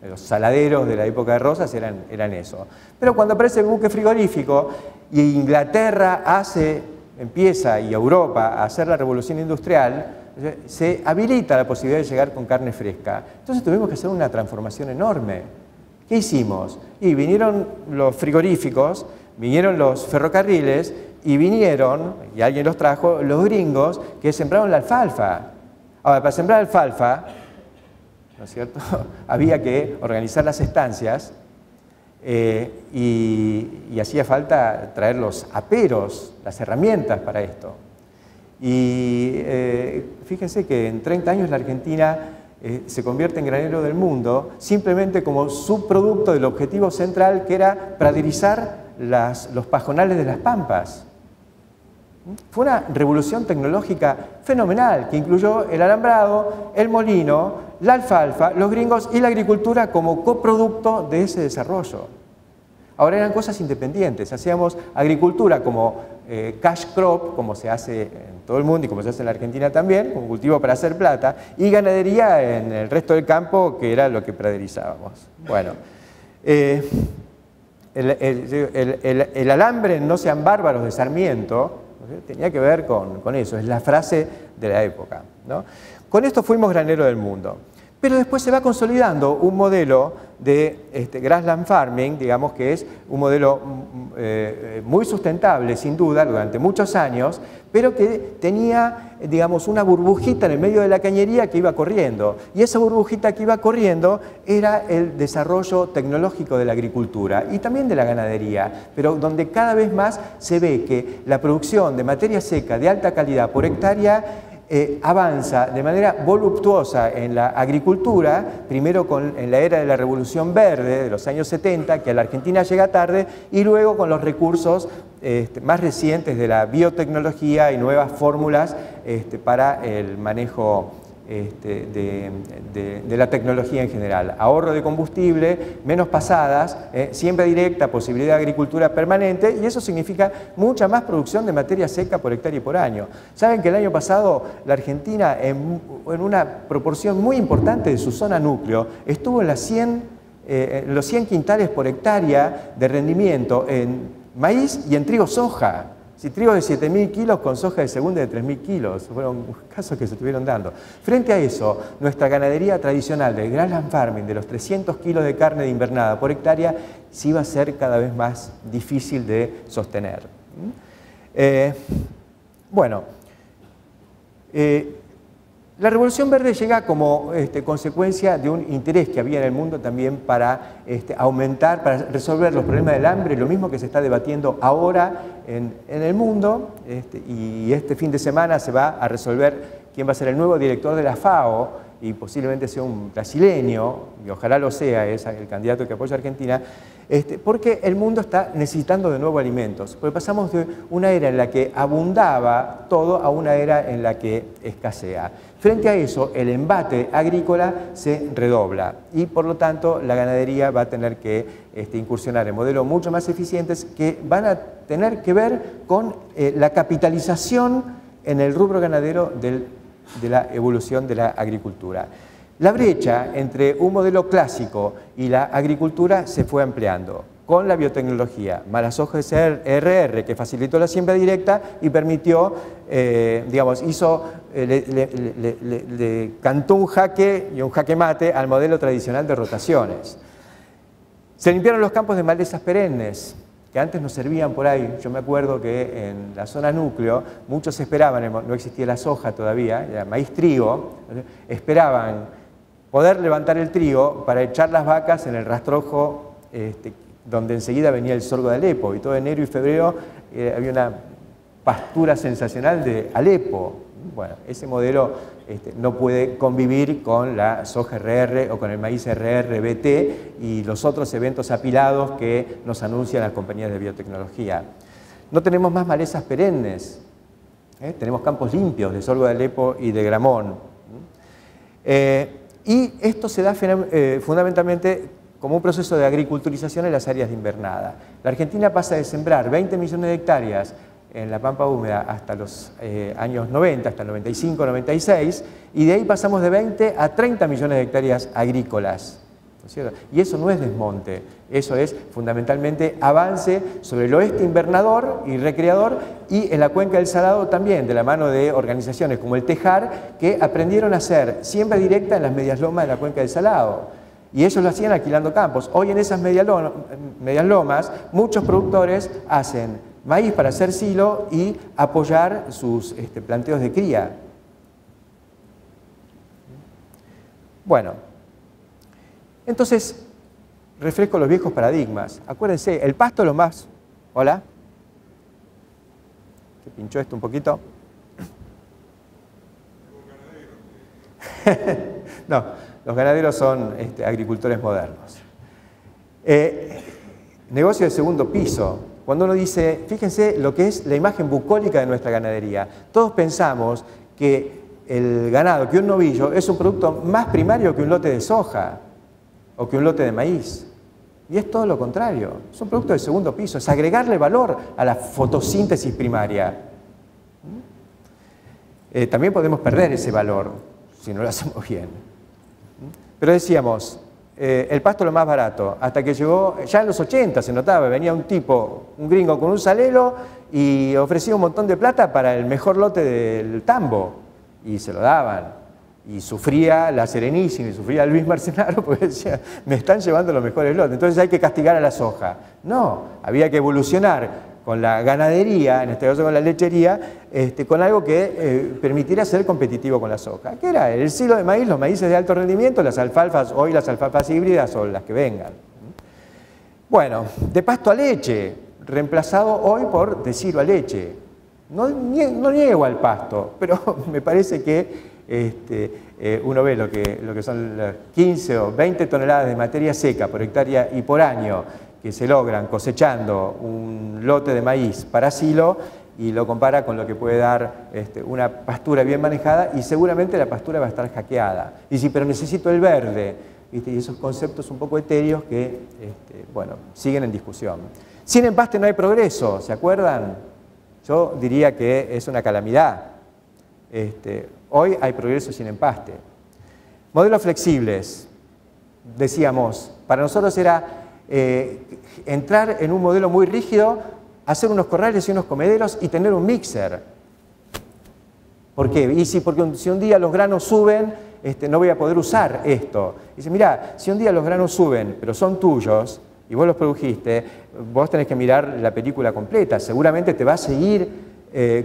los saladeros de la época de Rosas eran eso. Pero cuando aparece el buque frigorífico y Inglaterra empieza y Europa a hacer la revolución industrial, se habilita la posibilidad de llegar con carne fresca. Entonces tuvimos que hacer una transformación enorme. ¿Qué hicimos? Y vinieron los frigoríficos, vinieron los ferrocarriles y vinieron, y alguien los trajo, los gringos que sembraron la alfalfa. Ahora, para sembrar alfalfa, ¿no es cierto?, había que organizar las estancias y hacía falta traer los aperos, las herramientas para esto. Y fíjense que en 30 años la Argentina se convierte en granero del mundo simplemente como subproducto del objetivo central que era praderizar los pajonales de las pampas. Fue una revolución tecnológica fenomenal que incluyó el alambrado, el molino, la alfalfa, los gringos y la agricultura como coproducto de ese desarrollo. Ahora eran cosas independientes, hacíamos agricultura como cash crop, como se hace en todo el mundo y como se hace en la Argentina también, como cultivo para hacer plata, y ganadería en el resto del campo, que era lo que praderizábamos. Bueno, el alambre en No sean bárbaros de Sarmiento tenía que ver con eso, es la frase de la época, ¿no? Con esto fuimos granero del mundo. Pero después se va consolidando un modelo de grassland farming, digamos que es un modelo muy sustentable, sin duda, durante muchos años, pero que tenía, digamos, una burbujita en el medio de la cañería que iba corriendo. Y esa burbujita que iba corriendo era el desarrollo tecnológico de la agricultura y también de la ganadería, pero donde cada vez más se ve que la producción de materia seca de alta calidad por hectárea avanza de manera voluptuosa en la agricultura, primero en la era de la Revolución Verde de los años 70, que a la Argentina llega tarde, y luego con los recursos más recientes de la biotecnología y nuevas fórmulas para el manejo de la tecnología en general. Ahorro de combustible, menos pasadas, siembra directa, posibilidad de agricultura permanente, y eso significa mucha más producción de materia seca por hectárea y por año. Saben que el año pasado la Argentina, en una proporción muy importante de su zona núcleo, estuvo en los 100 quintales por hectárea de rendimiento en maíz y en trigo soja. Si trigo de 7.000 kilos con soja de segunda de 3.000 kilos, fueron casos que se estuvieron dando. Frente a eso, nuestra ganadería tradicional del grassland farming, de los 300 kilos de carne de invernada por hectárea, sí va a ser cada vez más difícil de sostener. La Revolución Verde llega como consecuencia de un interés que había en el mundo también para aumentar, para resolver los problemas del hambre, lo mismo que se está debatiendo ahora en el mundo, y este fin de semana se va a resolver quién va a ser el nuevo director de la FAO, y posiblemente sea un brasileño, y ojalá lo sea, es el candidato que apoya a Argentina, porque el mundo está necesitando de nuevo alimentos, porque pasamos de una era en la que abundaba todo a una era en la que escasea. Frente a eso, el embate agrícola se redobla y, por lo tanto, la ganadería va a tener que incursionar en modelos mucho más eficientes que van a tener que ver con la capitalización en el rubro ganadero de la evolución de la agricultura. La brecha entre un modelo clásico y la agricultura se fue ampliando con la biotecnología, más las hojas RR que facilitó la siembra directa y permitió, le cantó un jaque y un jaque mate al modelo tradicional de rotaciones. Se limpiaron los campos de malezas perennes, que antes nos servían por ahí. Yo me acuerdo que en la zona núcleo muchos esperaban, no existía la soja todavía, era maíz trigo, esperaban poder levantar el trigo para echar las vacas en el rastrojo donde enseguida venía el sorgo de Alepo, y todo enero y febrero había una pastura sensacional de Alepo. Bueno, ese modelo no puede convivir con la soja RR o con el maíz RR-BT y los otros eventos apilados que nos anuncian las compañías de biotecnología. No tenemos más malezas perennes, tenemos campos limpios de sorgo de Alepo y de Gramón. Y esto se da fundamentalmente como un proceso de agriculturización en las áreas de invernada. La Argentina pasa de sembrar 20 millones de hectáreas en la pampa húmeda hasta los años 90, hasta el 95, 96, y de ahí pasamos de 20 a 30 millones de hectáreas agrícolas. ¿no es cierto? Y eso no es desmonte, eso es fundamentalmente avance sobre el oeste invernador y recreador, y en la cuenca del Salado también, de la mano de organizaciones como el Tejar, que aprendieron a hacer siembra directa en las medias lomas de la cuenca del Salado. Y ellos lo hacían alquilando campos. Hoy en esas medias lomas muchos productores hacen maíz para hacer silo y apoyar sus planteos de cría. Bueno, entonces refresco los viejos paradigmas. Acuérdense, el pasto es lo más... ¿Hola? ¿Se pinchó esto un poquito? No, los ganaderos son agricultores modernos. Negocio de segundo piso. Cuando uno dice, fíjense lo que es la imagen bucólica de nuestra ganadería. Todos pensamos que el ganado, que un novillo, es un producto más primario que un lote de soja o que un lote de maíz. Y es todo lo contrario. Es un producto de segundo piso. Es agregarle valor a la fotosíntesis primaria. También podemos perder ese valor si no lo hacemos bien. Pero decíamos, el pasto es lo más barato, hasta que llegó, ya en los 80 se notaba, venía un tipo, un gringo con un salero y ofrecía un montón de plata para el mejor lote del tambo, y se lo daban. Y sufría la Serenísima y sufría Luis Marcenaro porque decía, me están llevando los mejores lotes, entonces hay que castigar a la soja. No, había que evolucionar con la ganadería, en este caso con la lechería, con algo que permitiera ser competitivo con la soja. ¿Qué era? El silo de maíz, los maíces de alto rendimiento, las alfalfas, hoy las alfalfas híbridas o las que vengan. Bueno, de pasto a leche, reemplazado hoy por de silo a leche. No niego al pasto, pero me parece que uno ve lo que son las 15 o 20 toneladas de materia seca por hectárea y por año que se logran cosechando un lote de maíz para silo y lo compara con lo que puede dar una pastura bien manejada, y seguramente la pastura va a estar hackeada. Y sí, pero necesito el verde, ¿viste? Y esos conceptos un poco etéreos que bueno, siguen en discusión. Sin empaste no hay progreso, ¿se acuerdan? Yo diría que es una calamidad. Hoy hay progreso sin empaste. Modelos flexibles. Decíamos, para nosotros era entrar en un modelo muy rígido, hacer unos corrales y unos comederos y tener un mixer. ¿Por qué? Y sí, porque si un día los granos suben, no voy a poder usar esto. Dice, mirá, si un día los granos suben, pero son tuyos, y vos los produjiste, vos tenés que mirar la película completa. Seguramente te va a seguir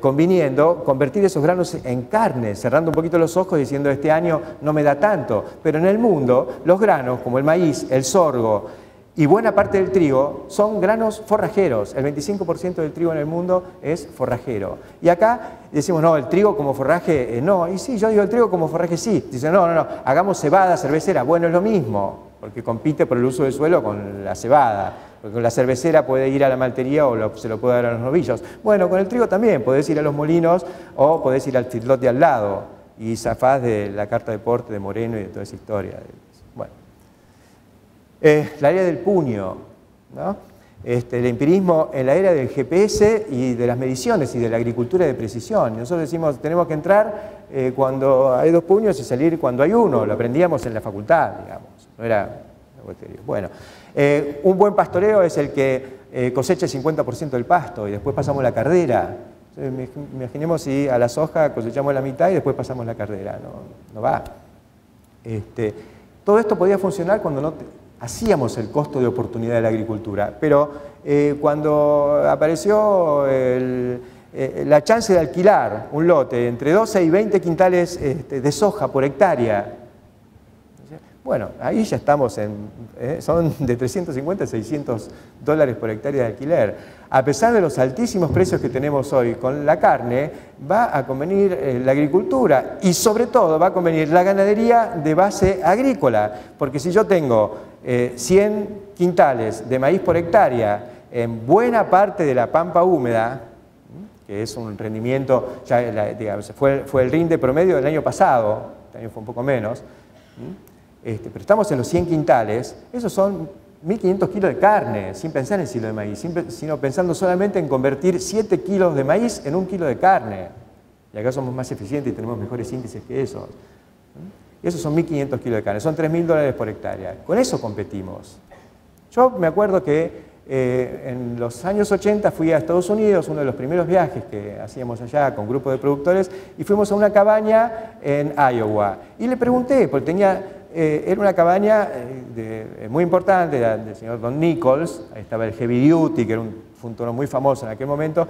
conviniendo convertir esos granos en carne, cerrando un poquito los ojos diciendo, este año no me da tanto. Pero en el mundo, los granos, como el maíz, el sorgo y buena parte del trigo, son granos forrajeros. El 25% del trigo en el mundo es forrajero. Y acá decimos, no, el trigo como forraje, no. Y sí, yo digo el trigo como forraje sí. Dicen, no, hagamos cebada cervecera. Bueno, es lo mismo, porque compite por el uso del suelo con la cebada. Porque con la cervecera puede ir a la maltería o se lo puede dar a los novillos. Bueno, con el trigo también, podés ir a los molinos o podés ir al feedlot de al lado y zafás de la carta de porte de Moreno y de toda esa historia. Bueno. La era del puño, ¿no? El empirismo en la era del GPS y de las mediciones y de la agricultura de precisión. Nosotros decimos, tenemos que entrar cuando hay 2 puños y salir cuando hay 1. Lo aprendíamos en la facultad, digamos. No era... Bueno, un buen pastoreo es el que cosecha el 50% del pasto y después pasamos la cardera. Imaginemos si a la soja cosechamos la mitad y después pasamos la cardera. No va. Todo esto podía funcionar cuando no hacíamos el costo de oportunidad de la agricultura, pero cuando apareció la chance de alquilar un lote entre 12 y 20 quintales de soja por hectárea, bueno, ahí ya estamos son de 350 a 600 dólares por hectárea de alquiler. A pesar de los altísimos precios que tenemos hoy con la carne, va a convenir la agricultura y sobre todo va a convenir la ganadería de base agrícola, porque si yo tengo 100 quintales de maíz por hectárea en buena parte de la pampa húmeda, que es un rendimiento, ya digamos, fue el rinde promedio del año pasado, este año fue un poco menos, pero estamos en los 100 quintales, esos son 1.500 kilos de carne, sin pensar en el silo de maíz, sino pensando solamente en convertir 7 kilos de maíz en 1 kilo de carne. Y acá somos más eficientes y tenemos mejores índices que esos. y esos son 1.500 kilos de carne, son $3.000 por hectárea. Con eso competimos. Yo me acuerdo que en los años 80 fui a Estados Unidos, uno de los primeros viajes que hacíamos allá con grupos de productores, y fuimos a una cabaña en Iowa. Y le pregunté, porque era una cabaña muy importante, del señor Don Nichols, ahí estaba el Heavy Duty, que era fue un tono muy famoso en aquel momento,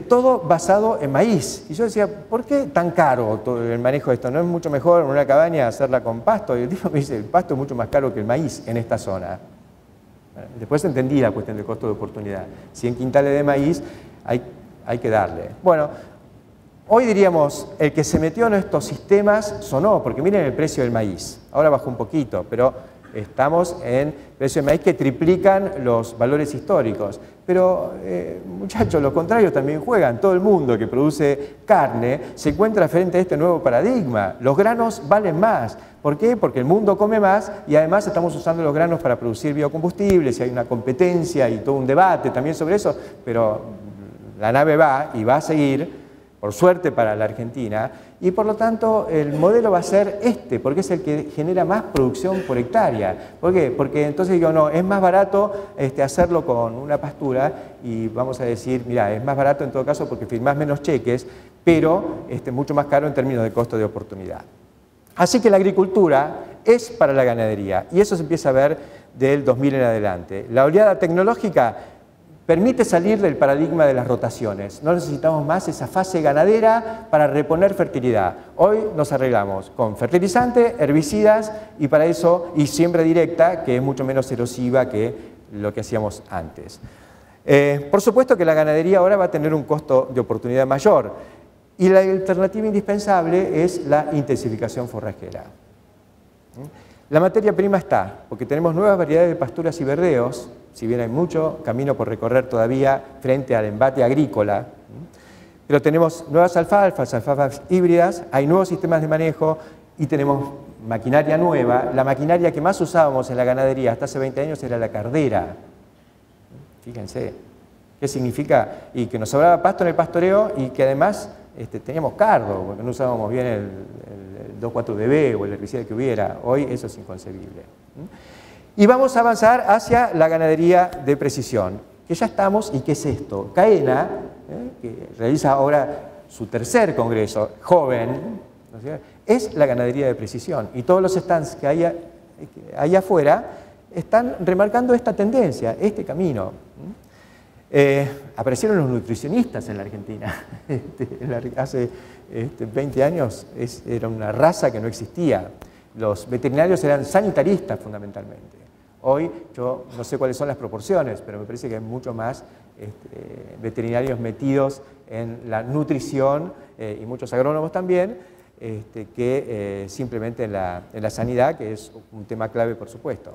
todo basado en maíz. Y yo decía, ¿por qué tan caro todo el manejo de esto? ¿No es mucho mejor en una cabaña hacerla con pasto? Y el tipo me dice, el pasto es mucho más caro que el maíz en esta zona. Después entendí la cuestión del costo de oportunidad. 100 quintales de maíz hay que darle. Bueno, hoy diríamos, el que se metió en estos sistemas sonó, porque miren el precio del maíz. Ahora bajó un poquito, pero estamos en precio de maíz que triplican los valores históricos. Pero, muchachos, lo contrario también juegan. Todo el mundo que produce carne se encuentra frente a este nuevo paradigma. Los granos valen más. ¿Por qué? Porque el mundo come más y además estamos usando los granos para producir biocombustibles y hay una competencia y todo un debate también sobre eso, pero la nave va y va a seguir, por suerte para la Argentina, y por lo tanto el modelo va a ser porque es el que genera más producción por hectárea. ¿Por qué? Porque entonces digo, no, es más barato hacerlo con una pastura y vamos a decir, mira, es más barato en todo caso porque firmás menos cheques, pero mucho más caro en términos de costo de oportunidad. Así que la agricultura es para la ganadería y eso se empieza a ver del 2000 en adelante. La oleada tecnológica permite salir del paradigma de las rotaciones. No necesitamos más esa fase ganadera para reponer fertilidad. Hoy nos arreglamos con fertilizante, herbicidas y para eso y siembra directa, que es mucho menos erosiva que lo que hacíamos antes. Por supuesto que la ganadería ahora va a tener un costo de oportunidad mayor. Y la alternativa indispensable es la intensificación forrajera. La materia prima está, porque tenemos nuevas variedades de pasturas y verdeos, si bien hay mucho camino por recorrer todavía frente al embate agrícola, pero tenemos nuevas alfalfas híbridas, hay nuevos sistemas de manejo y tenemos maquinaria nueva. La maquinaria que más usábamos en la ganadería hasta hace 20 años era la cardera. Fíjense, ¿qué significa? Y que nos sobraba pasto en el pastoreo y que además teníamos cardo, porque no usábamos bien el 2,4-DB o el herbicida que hubiera. Hoy eso es inconcebible. Y vamos a avanzar hacia la ganadería de precisión, que ya estamos, ¿y qué es esto? CAENA, que realiza ahora su tercer congreso, joven, ¿no es cierto?, es la ganadería de precisión. Y todos los stands que hay allá afuera están remarcando esta tendencia, este camino. Aparecieron los nutricionistas en la Argentina. Hace 20 años era una raza que no existía. Los veterinarios eran sanitaristas fundamentalmente. Hoy yo no sé cuáles son las proporciones, pero me parece que hay mucho más veterinarios metidos en la nutrición y muchos agrónomos también, que simplemente en la sanidad, que es un tema clave por supuesto.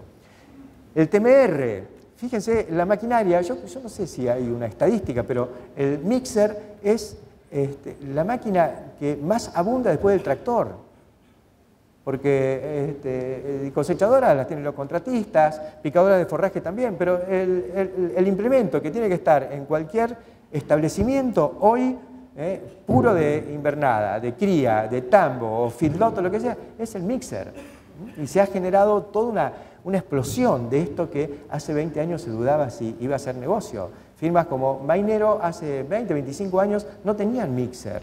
El TMR. Fíjense, la maquinaria, yo no sé si hay una estadística, pero el mixer es la máquina que más abunda después del tractor. Porque cosechadoras las tienen los contratistas, picadoras de forraje también, pero el implemento que tiene que estar en cualquier establecimiento hoy, puro de invernada, de cría, de tambo o feedlot o lo que sea, es el mixer. Y se ha generado toda una explosión de esto que hace 20 años se dudaba si iba a ser negocio. Firmas como Mainero hace 20, 25 años no tenían mixer.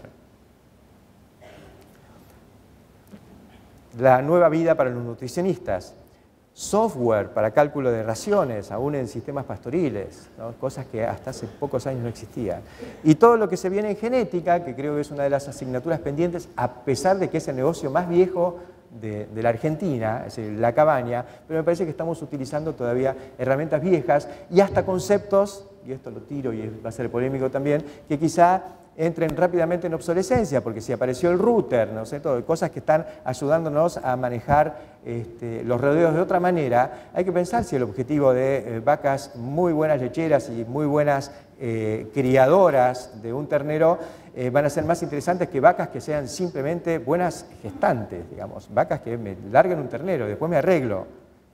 La nueva vida para los nutricionistas. Software para cálculo de raciones, aún en sistemas pastoriles, ¿no? Cosas que hasta hace pocos años no existían. Y todo lo que se viene en genética, que creo que es una de las asignaturas pendientes, a pesar de que es el negocio más viejo de la Argentina, es decir, la cabaña, pero me parece que estamos utilizando todavía herramientas viejas y hasta conceptos, y esto lo tiro y va a ser polémico también, que quizá entren rápidamente en obsolescencia, porque si apareció el router, no sé, todo, cosas que están ayudándonos a manejar los rodeos de otra manera, hay que pensar si el objetivo de vacas muy buenas lecheras y muy buenas criadoras de un ternero van a ser más interesantes que vacas que sean simplemente buenas gestantes, digamos, vacas que me larguen un ternero, después me arreglo.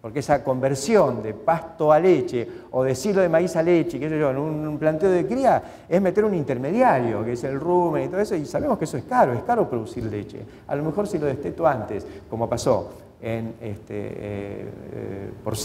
Porque esa conversión de pasto a leche o de silo de maíz a leche, qué sé yo, en un planteo de cría, es meter un intermediario, que es el rumen y todo eso, y sabemos que eso es caro producir leche. A lo mejor si lo desteto antes, como pasó en, por